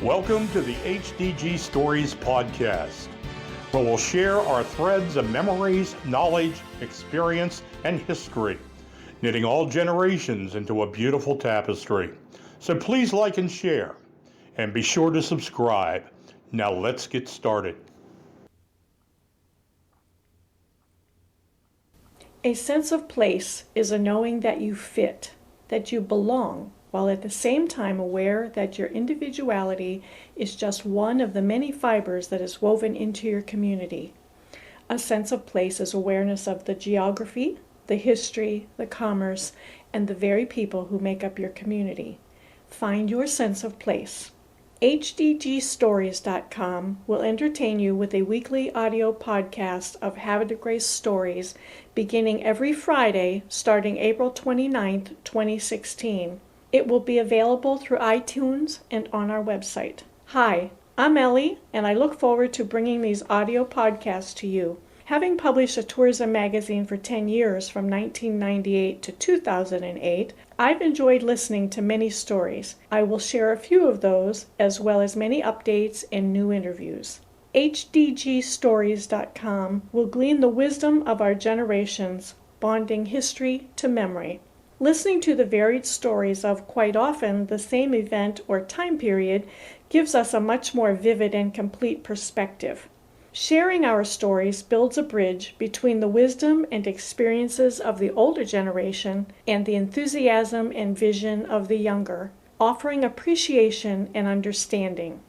Welcome to the HdG Stories podcast, where we'll share our threads of memories, knowledge, experience, and history, knitting all generations into a beautiful tapestry. So please like and share, and be sure to subscribe. Now let's get started. A sense of place is a knowing that you fit, that you belong, while at the same time aware that your individuality is just one of the many fibers that is woven into your community. A sense of place is awareness of the geography, the history, the commerce, and the very people who make up your community. Find your sense of place. HdGStories.com will entertain you with a weekly audio podcast of Havre de Grace Stories beginning every Friday starting April 29th, 2016. It will be available through iTunes and on our website. Hi, I'm Ellie, and I look forward to bringing these audio podcasts to you. Having published a tourism magazine for 10 years from 1998 to 2008, I've enjoyed listening to many stories. I will share a few of those, as well as many updates and new interviews. HdGStories.com will glean the wisdom of our generations, bonding history to memory. Listening to the varied stories of quite often the same event or time period gives us a much more vivid and complete perspective. Sharing our stories builds a bridge between the wisdom and experiences of the older generation and the enthusiasm and vision of the younger, offering appreciation and understanding.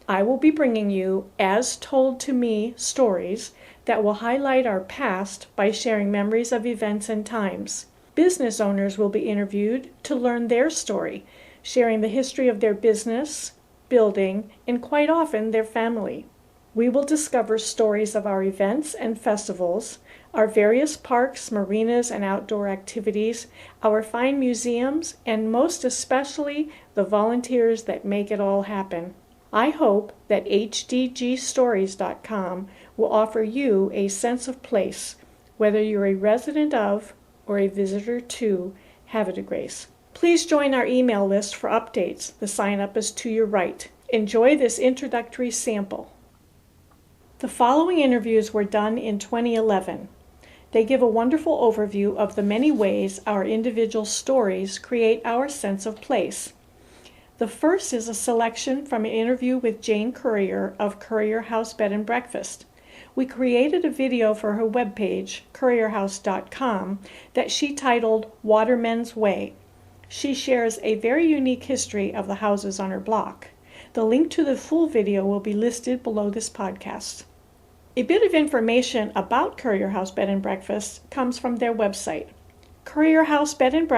I will be bringing you, as told to me, stories that will highlight our past by sharing memories of events and times. Business owners will be interviewed to learn their story, sharing the history of their business, building, and quite often their family. We will discover stories of our events and festivals, our various parks, marinas, and outdoor activities, our fine museums, and most especially the volunteers that make it all happen. I hope that HdGStories.com will offer you a sense of place, whether you're a resident of or a visitor to Havre de Grace. Please join our email list for updates. The sign-up is to your right. Enjoy this introductory sample. The following interviews were done in 2011. They give a wonderful overview of the many ways our individual stories create our sense of place. The first is a selection from an interview with Jane Currier of Currier House B&B. We created a video for her webpage, currierhouse.com, that she titled Watermen's Way. She shares a very unique history of the houses on her block. The link to the full video will be listed below this podcast. A bit of information about Currier House B&B comes from their website. Currier House B&B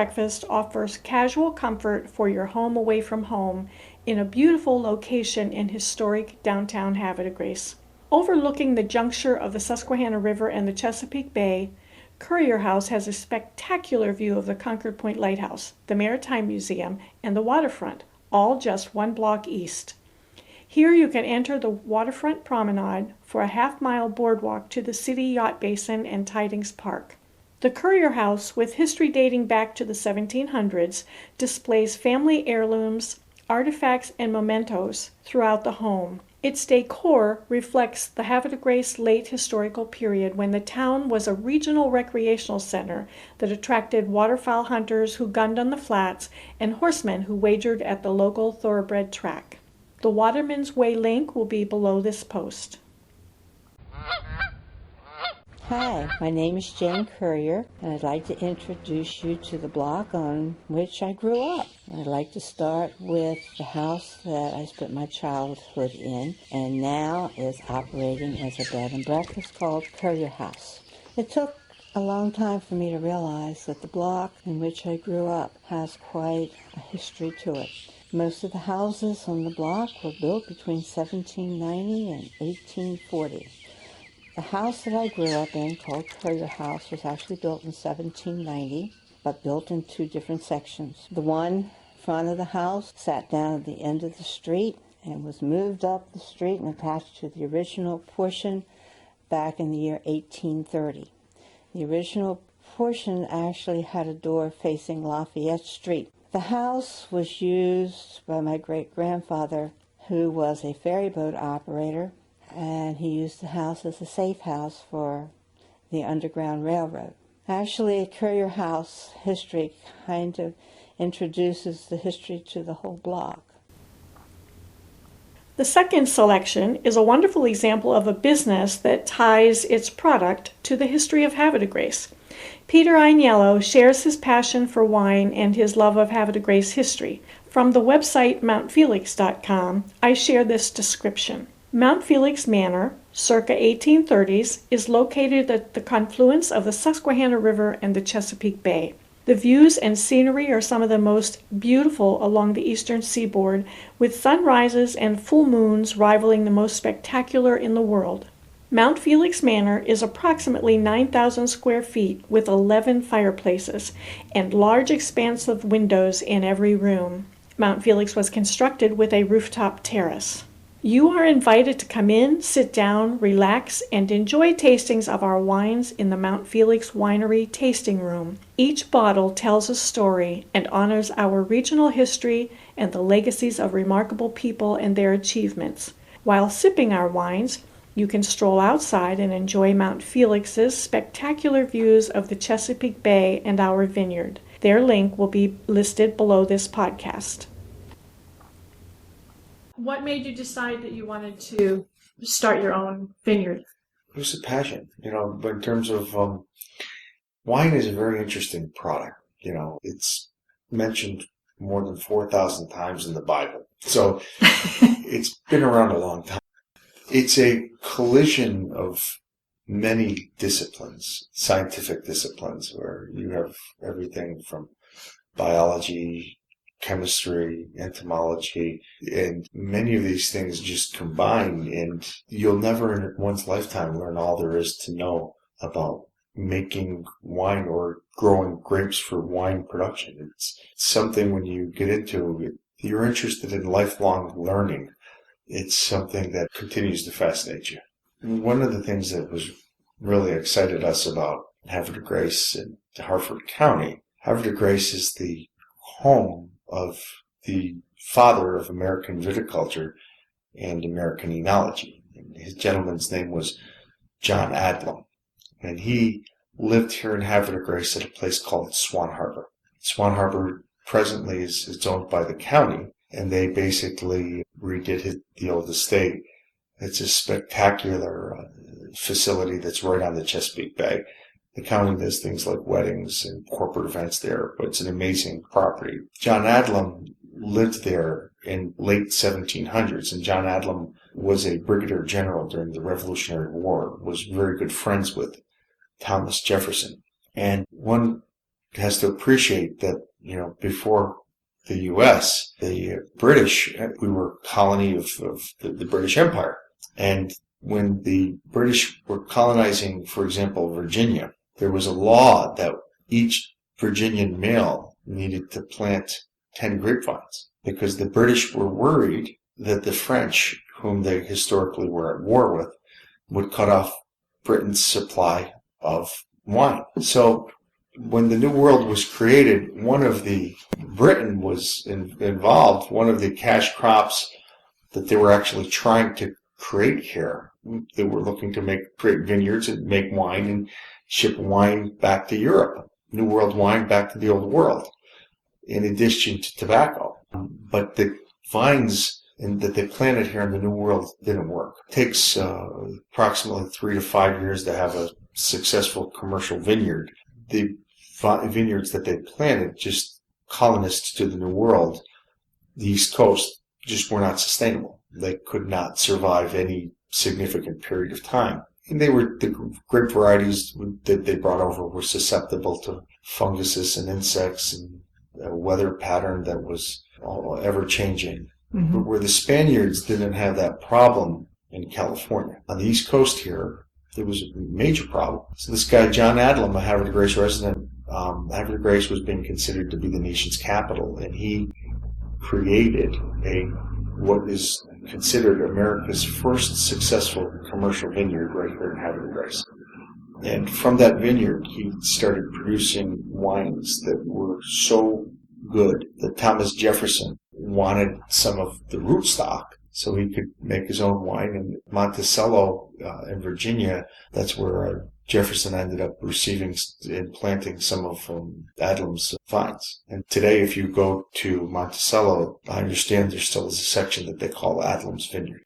offers casual comfort for your home away from home in a beautiful location in historic downtown Havre de Grace. Overlooking the juncture of the Susquehanna River and the Chesapeake Bay, Currier House has a spectacular view of the Concord Point Lighthouse, the Maritime Museum, and the waterfront, all just one block east. Here you can enter the waterfront promenade for a half-mile boardwalk to the City Yacht Basin and Tidings Park. The Currier House, with history dating back to the 1700s, displays family heirlooms, artifacts, and mementos throughout the home. Its decor reflects the Havre de Grace late historical period when the town was a regional recreational center that attracted waterfowl hunters who gunned on the flats and horsemen who wagered at the local thoroughbred track. The Watermen's Way link will be below this post. Hi, my name is Jane Currier, and I'd like to introduce you to the block on which I grew up. I'd like to start with the house that I spent my childhood in, and now is operating as a bed and breakfast called Currier House. It took a long time for me to realize that the block in which I grew up has quite a history to it. Most of the houses on the block were built between 1790 and 1840. The house that I grew up in, called Currier House, was actually built in 1790, but built in two different sections. The one front of the house sat down at the end of the street and was moved up the street and attached to the original portion back in the year 1830. The original portion actually had a door facing Lafayette Street. The house was used by my great-grandfather, who was a ferry boat operator, and he used the house as a safe house for the Underground Railroad. Actually, Currier House history kind of introduces the history to the whole block. The second selection is a wonderful example of a business that ties its product to the history of Havre de Grace. Peter Ianniello shares his passion for wine and his love of Havre de Grace history. From the website mountfelix.com, I share this description. Mt Felix Manor, circa 1830s, is located at the confluence of the Susquehanna River and the Chesapeake Bay. The views and scenery are some of the most beautiful along the eastern seaboard, with sunrises and full moons rivaling the most spectacular in the world. Mt Felix Manor is approximately 9,000 square feet with 11 fireplaces and large expansive windows in every room. Mt Felix was constructed with a rooftop terrace. You are invited to come in, sit down, relax, and enjoy tastings of our wines in the Mt Felix Winery tasting room. Each bottle tells a story and honors our regional history and the legacies of remarkable people and their achievements. While sipping our wines, you can stroll outside and enjoy Mt Felix's spectacular views of the Chesapeake Bay and our vineyard. Their link will be listed below this podcast. What made you decide that you wanted to start your own vineyard? It was a passion, but in terms of wine is a very interesting product. It's mentioned more than 4,000 times in the Bible. So it's been around a long time. It's a collision of many disciplines, scientific disciplines, where you have everything from biology, chemistry, entomology, and many of these things just combine, and you'll never in one's lifetime learn all there is to know about making wine or growing grapes for wine production. It's something when you get into it, you're interested in lifelong learning. It's something that continues to fascinate you. One of the things that was really excited us about Havre de Grace in Harford County, Havre de Grace is the home of the father of American viticulture and American enology. And his gentleman's name was John Adlam, and he lived here in Havre de Grace at a place called Swan Harbor. Swan Harbor presently is owned by the county, and they basically redid the old estate. It's a spectacular facility that's right on the Chesapeake Bay. The county does things like weddings and corporate events there, but it's an amazing property. John Adlam lived there in late 1700s, and John Adlam was a brigadier general during the Revolutionary War, was very good friends with Thomas Jefferson. And one has to appreciate that, before the U.S., the British, we were a colony of the British Empire. And when the British were colonizing, for example, Virginia, there was a law that each Virginian male needed to plant 10 grapevines because the British were worried that the French, whom they historically were at war with, would cut off Britain's supply of wine. So when the New World was created, Britain was involved, one of the cash crops that they were actually trying to create here. They were looking to create vineyards and make wine and ship wine back to Europe, New World wine back to the Old World, in addition to tobacco. But the vines that they planted here in the New World didn't work. It takes approximately 3 to 5 years to have a successful commercial vineyard. The vineyards that they planted, just colonists to the New World, the East Coast, just were not sustainable. They could not survive any significant period of time. And the grape varieties that they brought over were susceptible to funguses and insects and a weather pattern that was ever changing. Mm-hmm. But where the Spaniards didn't have that problem in California. On the East Coast here, there was a major problem. So this guy, John Adlam, a Havre de Grace resident, Havre de Grace was being considered to be the nation's capital, and he created what is considered America's first successful commercial vineyard right here in Havre de Grace. And from that vineyard, he started producing wines that were so good that Thomas Jefferson wanted some of the rootstock so he could make his own wine. And Monticello in Virginia, that's where Jefferson ended up receiving and planting some of Adlam's vines. And today, if you go to Monticello, I understand there still is a section that they call Adlam's Vineyard.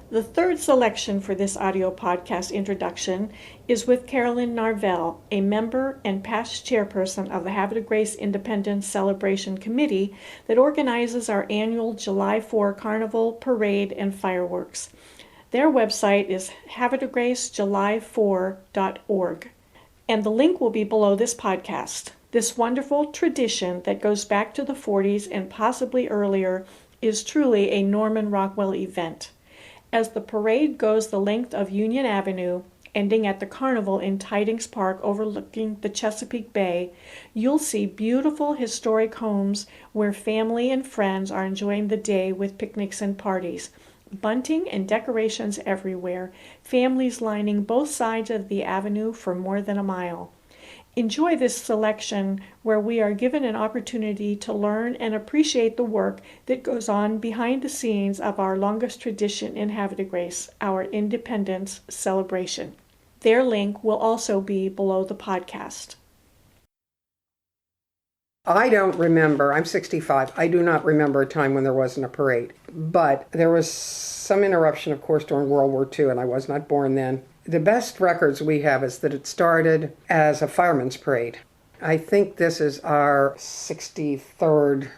The third selection for this audio podcast introduction is with Carolyn Narvell, a member and past chairperson of the Havre de Grace Independence Celebration Committee that organizes our annual July 4 Carnival, Parade, and Fireworks. Their website is havredegracejuly4.org, and the link will be below this podcast. This wonderful tradition that goes back to the 40s and possibly earlier is truly a Norman Rockwell event. As the parade goes the length of Union Avenue, ending at the Carnival in Tidings Park overlooking the Chesapeake Bay, you'll see beautiful historic homes where family and friends are enjoying the day with picnics and parties. Bunting and decorations everywhere, families lining both sides of the avenue for more than a mile. Enjoy this selection where we are given an opportunity to learn and appreciate the work that goes on behind the scenes of our longest tradition in Havre de Grace, our Independence celebration. Their link will also be below the podcast. I don't remember, I'm 65, I do not remember a time when there wasn't a parade. But there was some interruption, of course, during World War II, and I was not born then. The best records we have is that it started as a fireman's parade. I think this is our 63rd.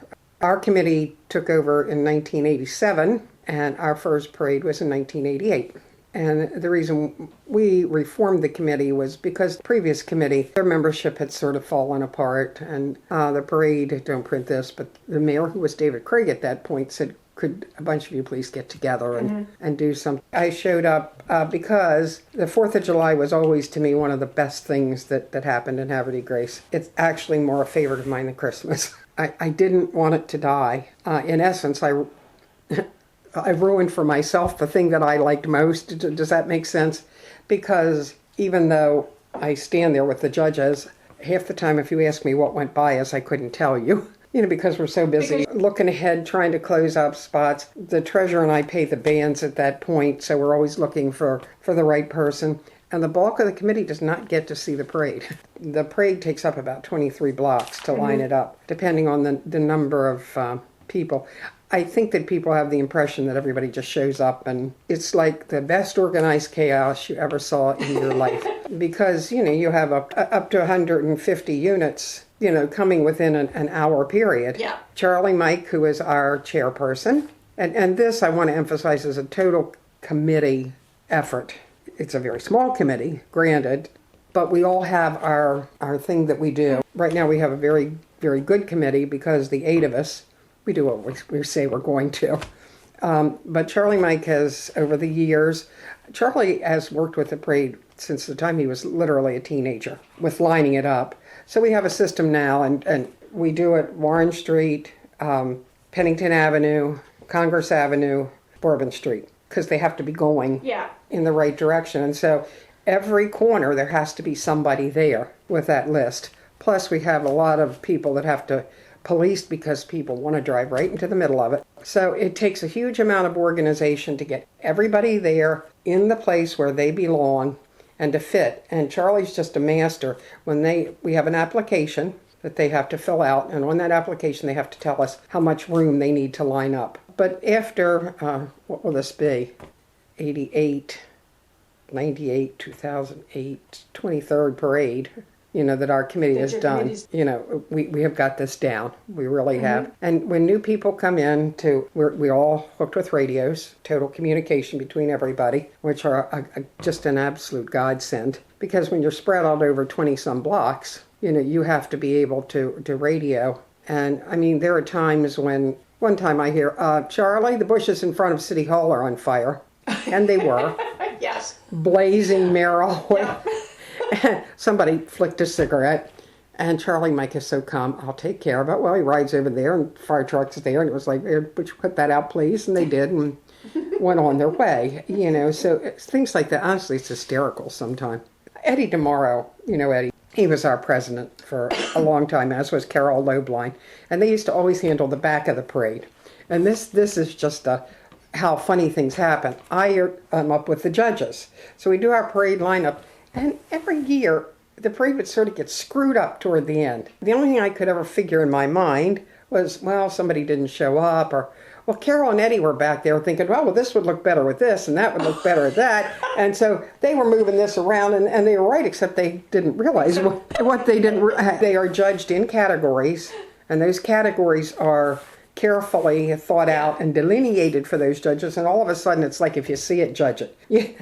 Our committee took over in 1987, and our first parade was in 1988. And the reason we reformed the committee was because the previous committee, their membership had sort of fallen apart, and the parade, don't print this, but the mayor, who was David Craig at that point, said, could a bunch of you please get together and do something. I showed up because the 4th of July was always, to me, one of the best things that happened in Havre de Grace. It's actually more a favorite of mine than Christmas. I didn't want it to die. In essence, I ruined for myself the thing that I liked most. Does that make sense? Because even though I stand there with the judges, half the time if you ask me what went by us, I couldn't tell you. Because we're so busy looking ahead, trying to close up spots. The treasurer and I pay the bands at that point, so we're always looking for the right person. And the bulk of the committee does not get to see the parade. The parade takes up about 23 blocks to line it up, depending on the number of people. I think that people have the impression that everybody just shows up, and it's like the best organized chaos you ever saw in your life. Because, you have up to 150 units, coming within an hour period. Yeah. Charlie Mike, who is our chairperson, and this I want to emphasize is a total committee effort. It's a very small committee, granted, but we all have our thing that we do. Right now we have a very, very good committee because the 8 of us, we do what we say we're going to. But Charlie Mike has, over the years, Charlie has worked with the parade since the time he was literally a teenager, with lining it up. So we have a system now, and we do it Warren Street, Pennington Avenue, Congress Avenue, Bourbon Street, because they have to be going in the right direction. And so every corner there has to be somebody there with that list. Plus we have a lot of people that have to police because people want to drive right into the middle of it. So it takes a huge amount of organization to get everybody there in the place where they belong and to fit. And Charlie's just a master. We have an application that they have to fill out, and on that application they have to tell us how much room they need to line up. But after, what will this be? 88, 98, 2008, 23rd parade, that our committee has done. We have got this down. We really have. And when new people come in, we're all hooked with radios, total communication between everybody, which are just an absolute godsend. Because when you're spread out over 20-some blocks, you have to be able to radio. And, there are times when, one time I hear, Charlie, the bushes in front of City Hall are on fire. And they were. Yes. Blazing merrily. Somebody flicked a cigarette, and Charlie Mike is so calm, I'll take care of it. Well, he rides over there, and the fire truck's there, and it was like, would you put that out, please? And they did, and went on their way, so things like that. Honestly, it's hysterical sometimes. Eddie DeMauro, Eddie, He was our president for a long time, as was Carol Lobline. And they used to always handle the back of the parade. And this is just how funny things happen. I am up with the judges. So we do our parade lineup. And every year, the parade would sort of get screwed up toward the end. The only thing I could ever figure in my mind was, well, somebody didn't show up, or, well, Carol and Eddie were back there thinking, well, this would look better with this, and that would look better with that. And so they were moving this around, and they were right, except they didn't realize what they didn't. They are judged in categories, and those categories are carefully thought out and delineated for those judges, and all of a sudden it's like, if you see it, judge it. Yeah.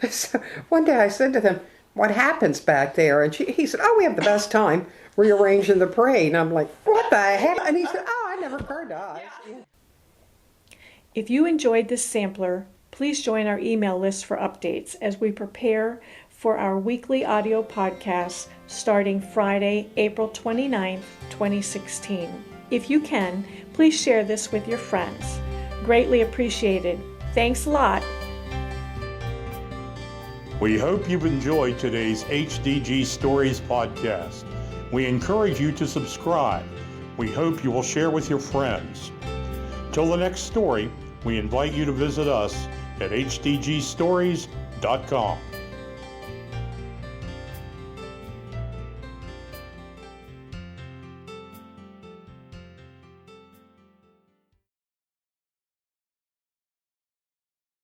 So one day I said to them, what happens back there? And he said, oh, we have the best time rearranging the parade. And I'm like, what the heck? And he said, oh, I never occurred to us. Yeah. If you enjoyed this sampler, please join our email list for updates as we prepare for our weekly audio podcasts starting Friday, April 29th, 2016. If you can, please share this with your friends. Greatly appreciated. Thanks a lot. We hope you've enjoyed today's HdG Stories podcast. We encourage you to subscribe. We hope you will share with your friends. Till the next story, we invite you to visit us at hdgstories.com.